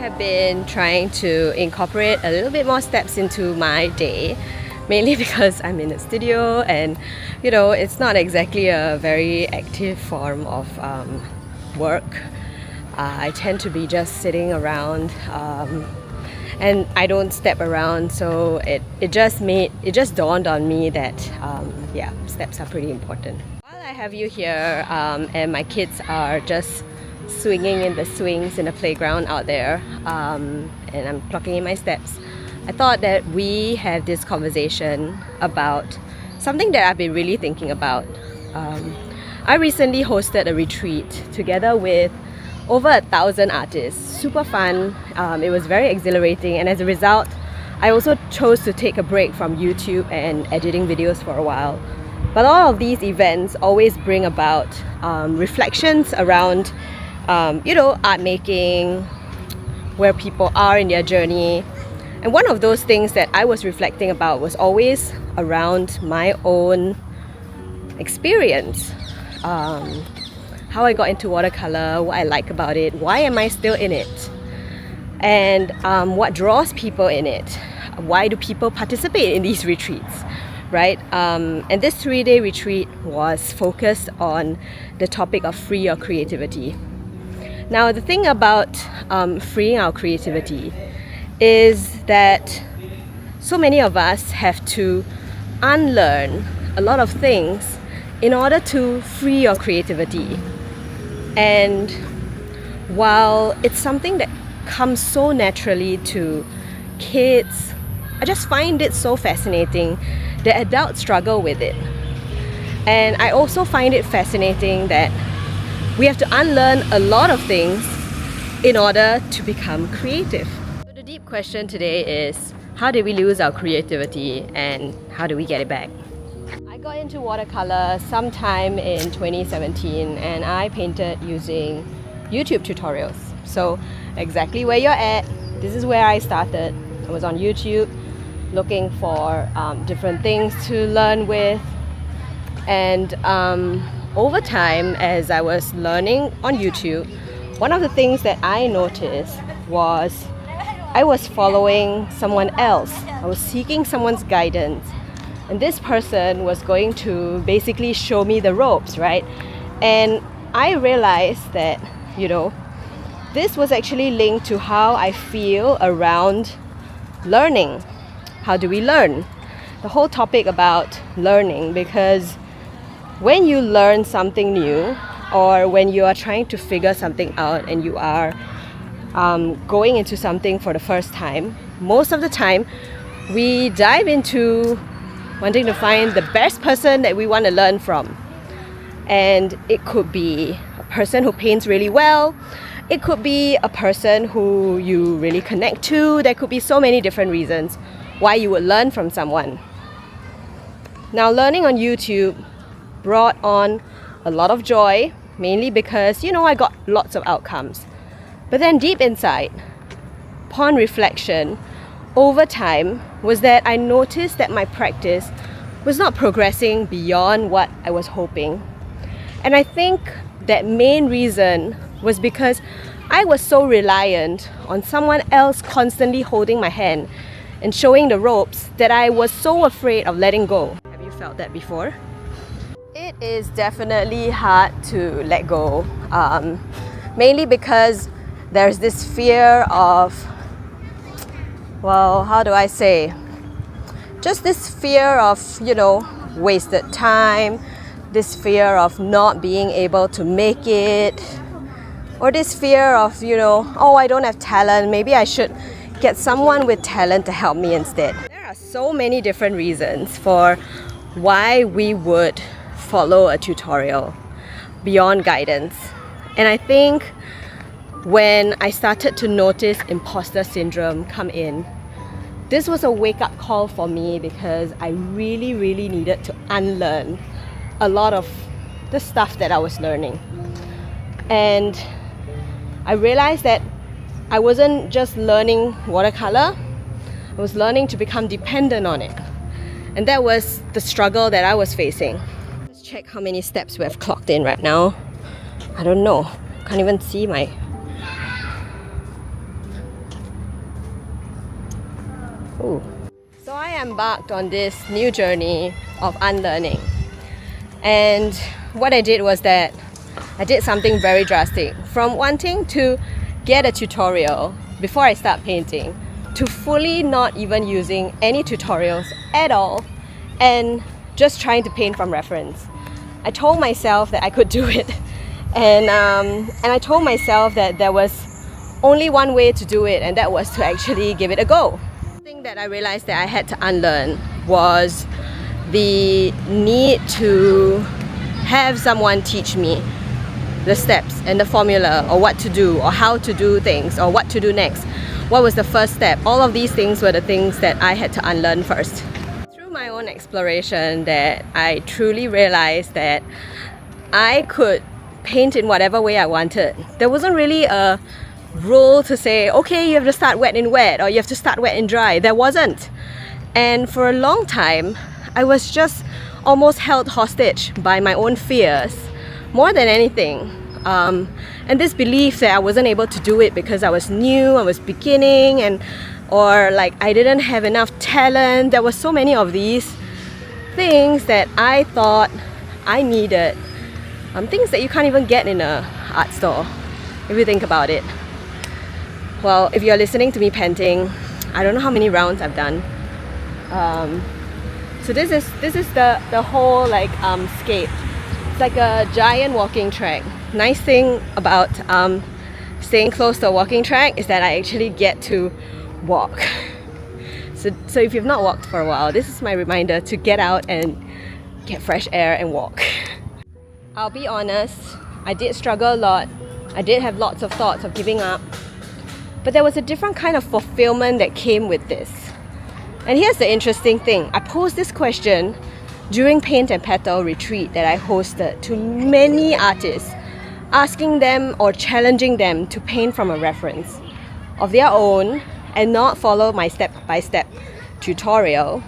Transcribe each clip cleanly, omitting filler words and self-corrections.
have been trying to incorporate a little bit more steps into my day, mainly because I'm in a studio and it's not exactly a very active form of work. I tend to be just sitting around and I don't step around, so it just dawned on me that steps are pretty important. While I have you here and my kids are just swinging in the swings in the playground out there, and I'm clocking in my steps, I thought that we have this conversation about something that I've been really thinking about. I recently hosted a retreat together with over 1,000 artists. Super fun. It was very exhilarating, and as a result, I also chose to take a break from YouTube and editing videos for a while. But all of these events always bring about reflections around art making, where people are in their journey. And one of those things that I was reflecting about was always around my own experience. How I got into watercolor, what I like about it, why am I still in it, and what draws people in it. Why do people participate in these retreats, right? And this 3-day retreat was focused on the topic of free your creativity. Now, the thing about freeing our creativity is that so many of us have to unlearn a lot of things in order to free your creativity. And while it's something that comes so naturally to kids, I just find it so fascinating that adults struggle with it. And I also find it fascinating that we have to unlearn a lot of things in order to become creative. So the deep question today is, how did we lose our creativity and how do we get it back? I got into watercolor sometime in 2017 and I painted using YouTube tutorials. So exactly where you're at, this is where I started. I was on YouTube looking for different things to learn with, and over time, as I was learning on YouTube, one of the things that I noticed was I was following someone else. I was seeking someone's guidance. And this person was going to basically show me the ropes, right? And I realized that, this was actually linked to how I feel around learning. How do we learn? The whole topic about learning, because when you learn something new, or when you are trying to figure something out and you are going into something for the first time, most of the time we dive into wanting to find the best person that we want to learn from. And it could be a person who paints really well. It could be a person who you really connect to. There could be so many different reasons why you would learn from someone. Now, learning on YouTube brought on a lot of joy, mainly because, I got lots of outcomes. But then deep inside, upon reflection, over time, was that I noticed that my practice was not progressing beyond what I was hoping. And I think that main reason was because I was so reliant on someone else constantly holding my hand and showing the ropes that I was so afraid of letting go. Have you felt that before? It is definitely hard to let go, mainly because there's this fear of, how do I say? Just this fear of, wasted time, this fear of not being able to make it, or this fear of, I don't have talent, maybe I should get someone with talent to help me instead. There are so many different reasons for why we would follow a tutorial beyond guidance. And I think when I started to notice imposter syndrome come in, this was a wake-up call for me, because I really, really needed to unlearn a lot of the stuff that I was learning. And I realized that I wasn't just learning watercolor, I was learning to become dependent on it. And that was the struggle that I was facing. Let's check how many steps we have clocked in right now. I don't know, can't even see my embarked on this new journey of unlearning. And what I did was that I did something very drastic. From wanting to get a tutorial before I start painting to fully not even using any tutorials at all and just trying to paint from reference. I told myself that I could do it, and I told myself that there was only one way to do it, and that was to actually give it a go. The thing that I realized that I had to unlearn was the need to have someone teach me the steps and the formula, or what to do, or how to do things, or what to do next. What was the first step? All of these things were the things that I had to unlearn first. Through my own exploration, that I truly realized that I could paint in whatever way I wanted. There wasn't really a rule to say, okay, you have to start wet in wet, or you have to start wet in dry. There wasn't. And for a long time, I was just almost held hostage by my own fears, more than anything. And this belief that I wasn't able to do it because I was new, I was beginning, or like I didn't have enough talent. There were so many of these things that I thought I needed. Things that you can't even get in an art store, if you think about it. Well, if you're listening to me painting, I don't know how many rounds I've done. So this is the whole scape. It's like a giant walking track. Nice thing about staying close to a walking track is that I actually get to walk. So if you've not walked for a while, this is my reminder to get out and get fresh air and walk. I'll be honest, I did struggle a lot. I did have lots of thoughts of giving up. But there was a different kind of fulfillment that came with this. And here's the interesting thing. I posed this question during Paint and Petal retreat that I hosted to many artists, asking them or challenging them to paint from a reference of their own and not follow my step-by-step tutorial.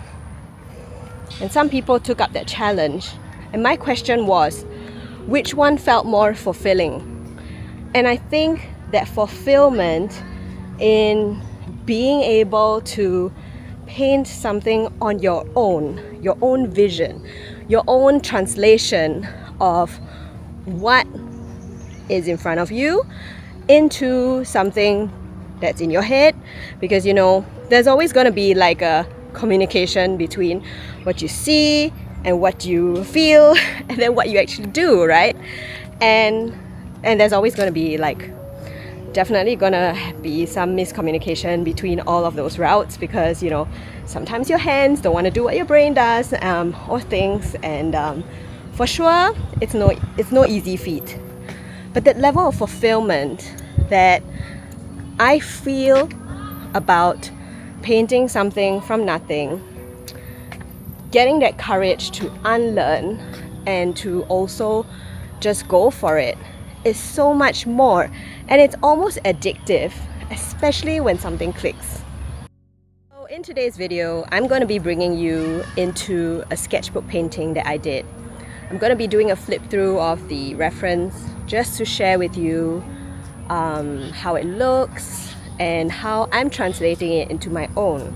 And some people took up that challenge. And my question was, which one felt more fulfilling? And I think that fulfillment in being able to paint something on your own vision, your own translation of what is in front of you into something that's in your head, because there's always going to be like a communication between what you see and what you feel and then what you actually do, right? And there's always going to be definitely gonna be some miscommunication between all of those routes, because sometimes your hands don't want to do what your brain does, or things, and for sure it's no easy feat. But that level of fulfillment that I feel about painting something from nothing, getting that courage to unlearn and to also just go for it, is so much more, and it's almost addictive, especially when something clicks. So in today's video, I'm going to be bringing you into a sketchbook painting that I did. I'm going to be doing a flip through of the reference just to share with you how it looks and how I'm translating it into my own.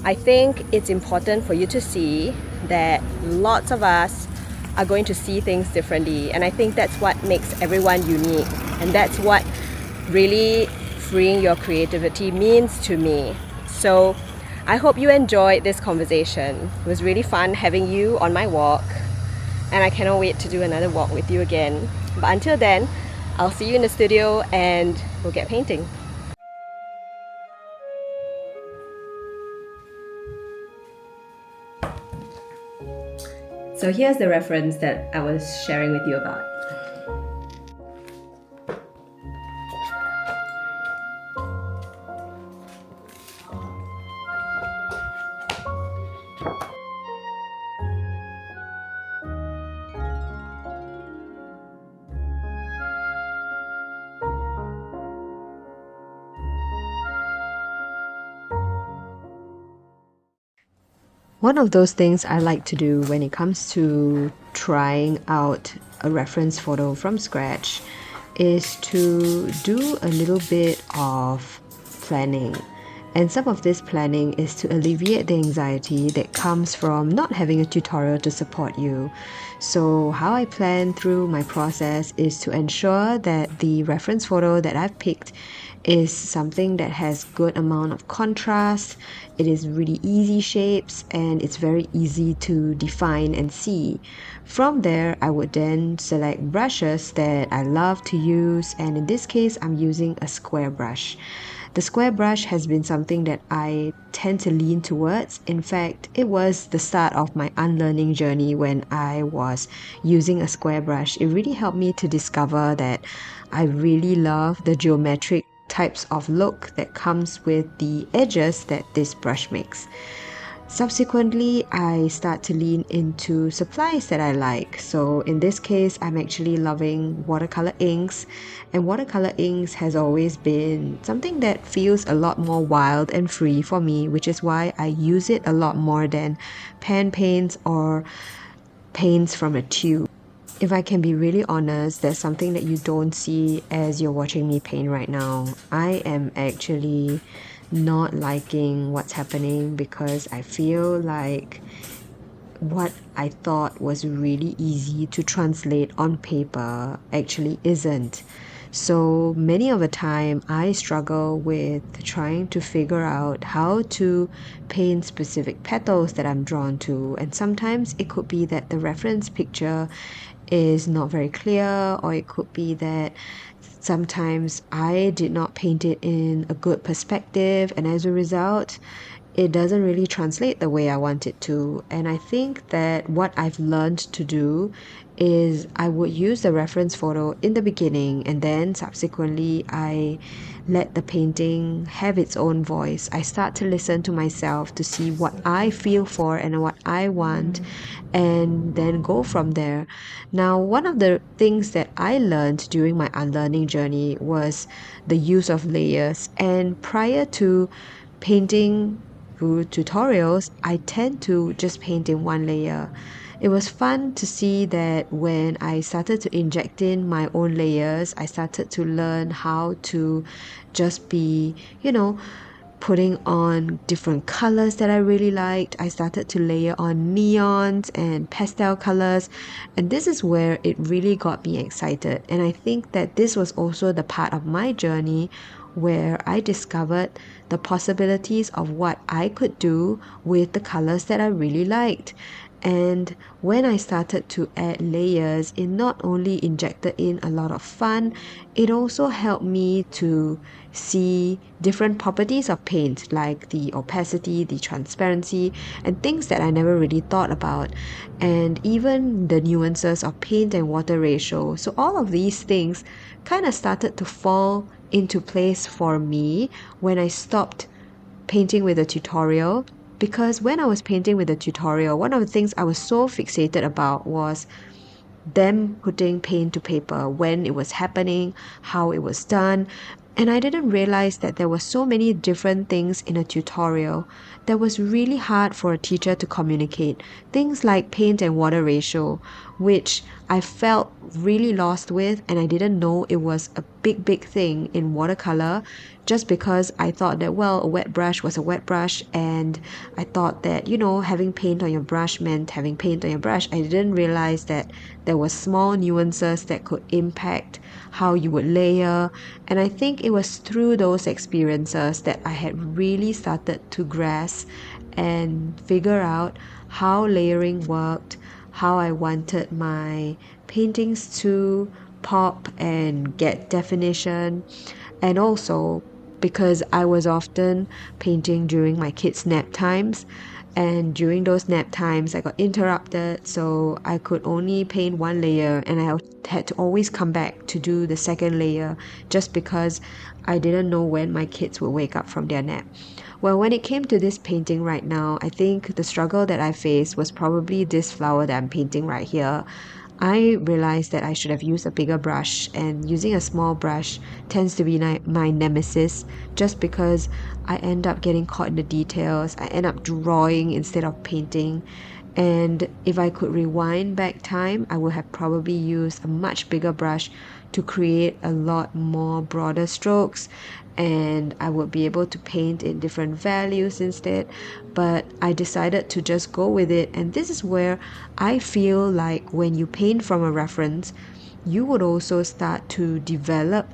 I think it's important for you to see that lots of us are going to see things differently, and I think that's what makes everyone unique, and that's what really freeing your creativity means to me. So I hope you enjoyed this conversation. It was really fun having you on my walk, and I cannot wait to do another walk with you again. But until then, I'll see you in the studio and we'll get painting. So here's the reference that I was sharing with you about. One of those things I like to do when it comes to trying out a reference photo from scratch is to do a little bit of planning And some of this planning is to alleviate the anxiety that comes from not having a tutorial to support you. So, how I plan through my process is to ensure that the reference photo that I've picked is something that has good amount of contrast, it is really easy shapes, and it's very easy to define and see. From there, I would then select brushes that I love to use, and in this case, I'm using a square brush. The square brush has been something that I tend to lean towards. In fact, it was the start of my unlearning journey when I was using a square brush. It really helped me to discover that I really love the geometric types of look that comes with the edges that this brush makes. Subsequently, I start to lean into supplies that I like. So in this case, I'm actually loving watercolor inks, and watercolor inks has always been something that feels a lot more wild and free for me, which is why I use it a lot more than pan paints or paints from a tube. If I can be really honest, there's something that you don't see as you're watching me paint right now. I am actually not liking what's happening because I feel like what I thought was really easy to translate on paper actually isn't. So many of the time, I struggle with trying to figure out how to paint specific petals that I'm drawn to. And sometimes it could be that the reference picture is not very clear, or it could be that sometimes I did not paint it in a good perspective, and as a result, it doesn't really translate the way I want it to. And I think that what I've learned to do is I would use the reference photo in the beginning, and then subsequently I let the painting have its own voice. I start to listen to myself to see what I feel for and what I want, and then go from there. Now, one of the things that I learned during my unlearning journey was the use of layers. And prior to painting through tutorials, I tend to just paint in one layer. It was fun to see that when I started to inject in my own layers, I started to learn how to just be, putting on different colors that I really liked. I started to layer on neons and pastel colors, and this is where it really got me excited. And I think that this was also the part of my journey where I discovered the possibilities of what I could do with the colors that I really liked. And when I started to add layers, it not only injected in a lot of fun, it also helped me to see different properties of paint, like the opacity, the transparency, and things that I never really thought about, and even the nuances of paint and water ratio. So all of these things kind of started to fall into place for me when I stopped painting with a tutorial. Because when I was painting with a tutorial, one of the things I was so fixated about was them putting paint to paper, when it was happening, how it was done. And I didn't realize that there were so many different things in a tutorial that was really hard for a teacher to communicate. Things like paint and water ratio, which I felt really lost with, and I didn't know it was a big thing in watercolor, just because I thought that, well, a wet brush was a wet brush, and I thought that, having paint on your brush meant having paint on your brush. I didn't realize that there were small nuances that could impact how you would layer. And I think it was through those experiences that I had really started to grasp and figure out how layering worked, how I wanted my paintings to pop and get definition, and also because I was often painting during my kids' nap times. And during those nap times, I got interrupted, so I could only paint one layer, and I had to always come back to do the second layer just because I didn't know when my kids would wake up from their nap. Well, when it came to this painting right now, I think the struggle that I faced was probably this flower that I'm painting right here. I realized that I should have used a bigger brush, and using a small brush tends to be my nemesis just because I end up getting caught in the details. I end up drawing instead of painting, And if I could rewind back time, I would have probably used a much bigger brush to create a lot more broader strokes, and I would be able to paint in different values instead. But I decided to just go with it, and this is where I feel like when you paint from a reference, you would also start to develop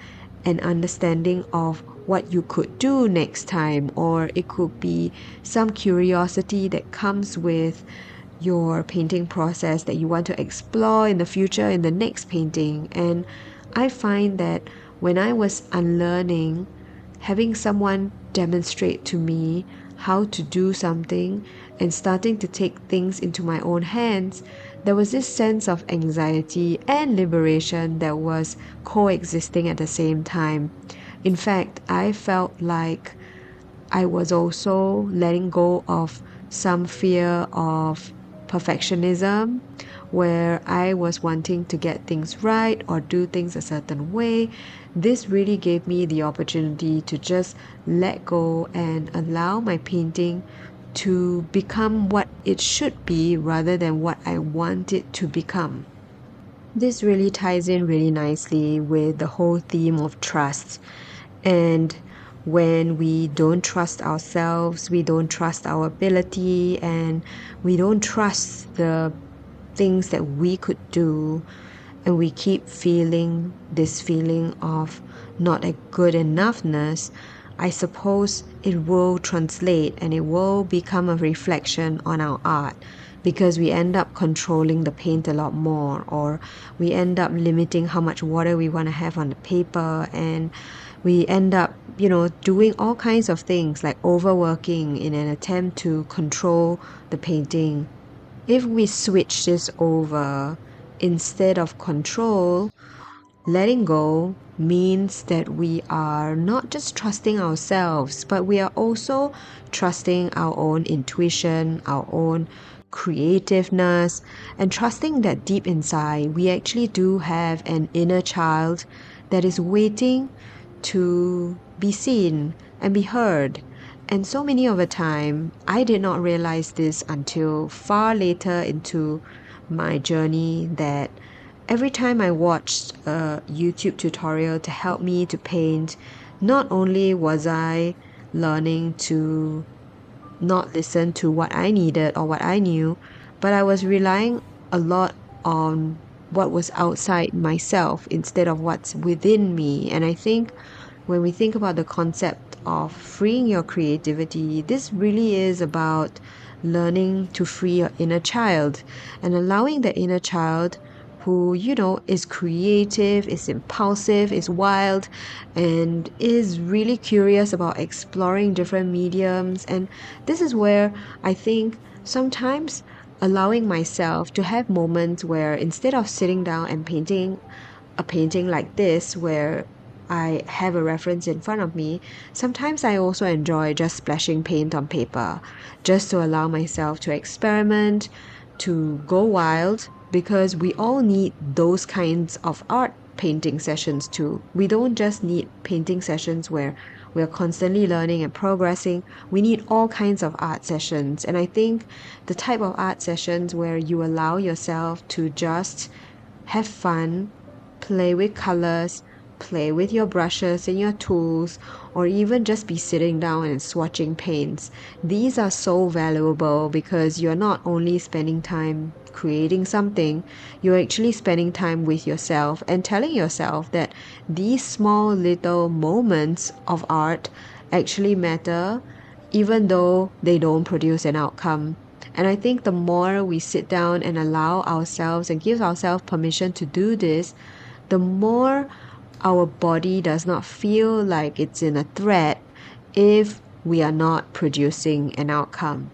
an understanding of what you could do next time, or it could be some curiosity that comes with your painting process that you want to explore in the future in the next painting. And I find that when I was unlearning, having someone demonstrate to me how to do something and starting to take things into my own hands, there was this sense of anxiety and liberation that was coexisting at the same time. In fact, I felt like I was also letting go of some fear of perfectionism, where I was wanting to get things right or do things a certain way. This really gave me the opportunity to just let go and allow my painting to become what it should be rather than what I want it to become. This really ties in really nicely with the whole theme of trust. And when we don't trust ourselves, we don't trust our ability, and we don't trust the things that we could do, and we keep feeling this feeling of not a good enoughness, I suppose it will translate and it will become a reflection on our art, because we end up controlling the paint a lot more, or we end up limiting how much water we want to have on the paper, and we end up, doing all kinds of things like overworking in an attempt to control the painting. If we switch this over, instead of control, letting go means that we are not just trusting ourselves, but we are also trusting our own intuition, our own creativeness, and trusting that deep inside we actually do have an inner child that is waiting to be seen and be heard. And so many of the time, I did not realize this until far later into my journey, that every time I watched a YouTube tutorial to help me to paint, not only was I learning to not listen to what I needed or what I knew, but I was relying a lot on what was outside myself instead of what's within me. And I think when we think about the concept of freeing your creativity, this really is about learning to free your inner child and allowing the inner child who, is creative, is impulsive, is wild, and is really curious about exploring different mediums. And this is where I think sometimes allowing myself to have moments where instead of sitting down and painting a painting like this, where I have a reference in front of me, sometimes I also enjoy just splashing paint on paper, just to allow myself to experiment, to go wild, because we all need those kinds of art painting sessions too. We don't just need painting sessions where we're constantly learning and progressing. We need all kinds of art sessions. And I think the type of art sessions where you allow yourself to just have fun, play with colors, play with your brushes and your tools, or even just be sitting down and swatching paints. These are so valuable because you're not only spending time creating something, you're actually spending time with yourself and telling yourself that these small little moments of art actually matter, even though they don't produce an outcome. And I think the more we sit down and allow ourselves and give ourselves permission to do this, the more our body does not feel like it's in a threat if we are not producing an outcome.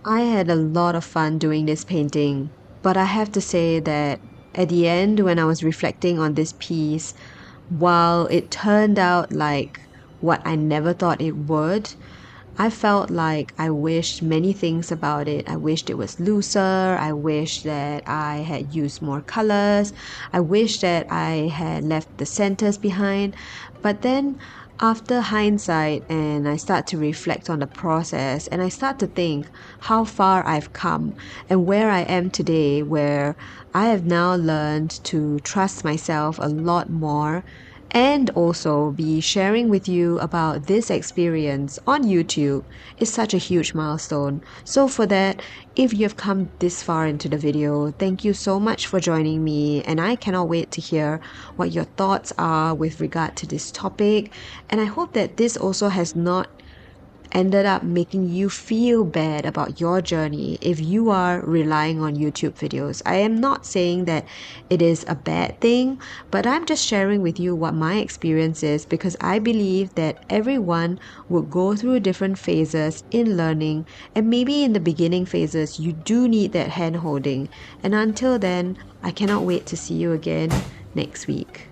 I had a lot of fun doing this painting, but I have to say that at the end, when I was reflecting on this piece, while it turned out like what I never thought it would, I felt like I wished many things about it. I wished it was looser. I wish that I had used more colors. I wish that I had left the centers behind. But then, after hindsight, and I start to reflect on the process, and I start to think how far I've come and where I am today, where I have now learned to trust myself a lot more and also be sharing with you about this experience on YouTube is such a huge milestone. So for that, if you've come this far into the video, thank you so much for joining me, and I cannot wait to hear what your thoughts are with regard to this topic. And I hope that this also has not ended up making you feel bad about your journey if you are relying on YouTube videos. I am not saying that it is a bad thing, but I'm just sharing with you what my experience is because I believe that everyone would go through different phases in learning, and maybe in the beginning phases, you do need that hand holding. And until then, I cannot wait to see you again next week.